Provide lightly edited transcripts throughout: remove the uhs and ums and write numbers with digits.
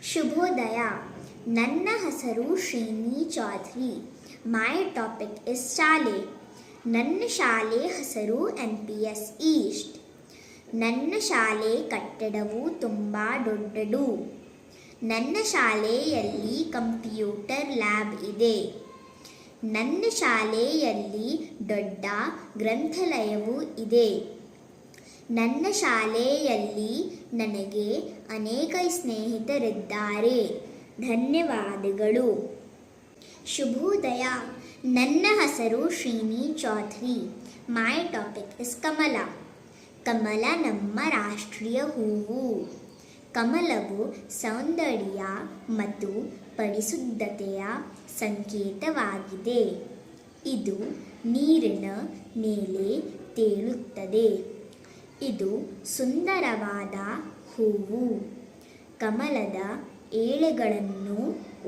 ಶುಭೋದಯ. ನನ್ನ ಹೆಸರು ಶ್ರೀನಿ ಚೌಧರಿ. ಮೈ ಟಾಪಿಕ್ ಇಸ್ ಶಾಲೆ. ನನ್ನ ಶಾಲೆ ಹೆಸರು NPS ಈಸ್ಟ್. ನನ್ನ ಶಾಲೆ ಕಟ್ಟಡವು ತುಂಬ ದೊಡ್ಡದು. ನನ್ನ ಶಾಲೆಯಲ್ಲಿ ಕಂಪ್ಯೂಟರ್ ಲ್ಯಾಬ್ ಇದೆ. ನನ್ನ ಶಾಲೆಯಲ್ಲಿ ದೊಡ್ಡ ಗ್ರಂಥಾಲಯವೂ ಇದೆ. ನನ್ನ ಶಾಲೆಯಲ್ಲಿ ನನಗೆ ಅನೇಕ ಸ್ನೇಹಿತರಿದ್ದಾರೆ. ಧನ್ಯವಾದಗಳು. ಶುಭೋದಯ. ನನ್ನ ಹೆಸರು ಶ್ರೀನಿ ಚೌಧರಿ. ಮೈ ಟಾಪಿಕ್ ಇಸ್ ಕಮಲ. ಕಮಲ ನಮ್ಮ ರಾಷ್ಟ್ರೀಯ ಹೂವು. ಕಮಲವು ಸೌಂದರ್ಯ ಮತ್ತು ಪರಿಶುದ್ಧತೆಯ ಸಂಕೇತವಾಗಿದೆ. ಇದು ನೀರಿನ ಮೇಲೆ ತೇಲುತ್ತದೆ. ಇದು ಸುಂದರವಾದ ಹೂವು. ಕಮಲದ ಎಲೆಗಳನ್ನು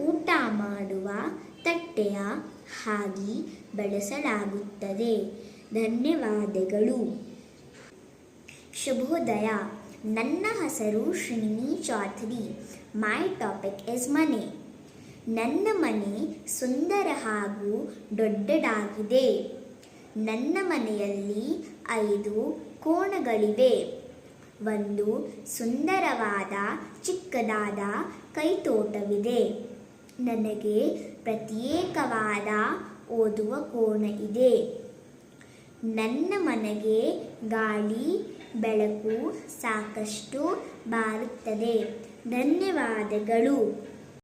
ಊಟ ಮಾಡುವ ತಟ್ಟೆಯ ಹಾಗೆ ಬಳಸಲಾಗುತ್ತದೆ. ಧನ್ಯವಾದಗಳು. ಶುಭೋದಯ. ನನ್ನ ಹೆಸರು ಶ್ರೀನಿ ಚೌಧರಿ. ಮೈ ಟಾಪಿಕ್ ಇಸ್ ಮನೆ. ನನ್ನ ಮನೆ ಸುಂದರ ಹಾಗೂ ದೊಡ್ಡದಾಗಿದೆ. ನನ್ನ ಮನೆಯಲ್ಲಿ 5 ಕೋಣೆಗಳಿವೆ. ಒಂದು ಸುಂದರವಾದ ಚಿಕ್ಕದಾದ ಕೈತೋಟವಿದೆ. ನನಗೆ ಪ್ರತ್ಯೇಕವಾದ ಓದುವ ಕೋಣೆ ಇದೆ. ನನ್ನ ಮನೆಗೆ ಗಾಳಿ ಬೆಳಕು ಸಾಕಷ್ಟು ಬರುತ್ತದೆ. ಧನ್ಯವಾದಗಳು.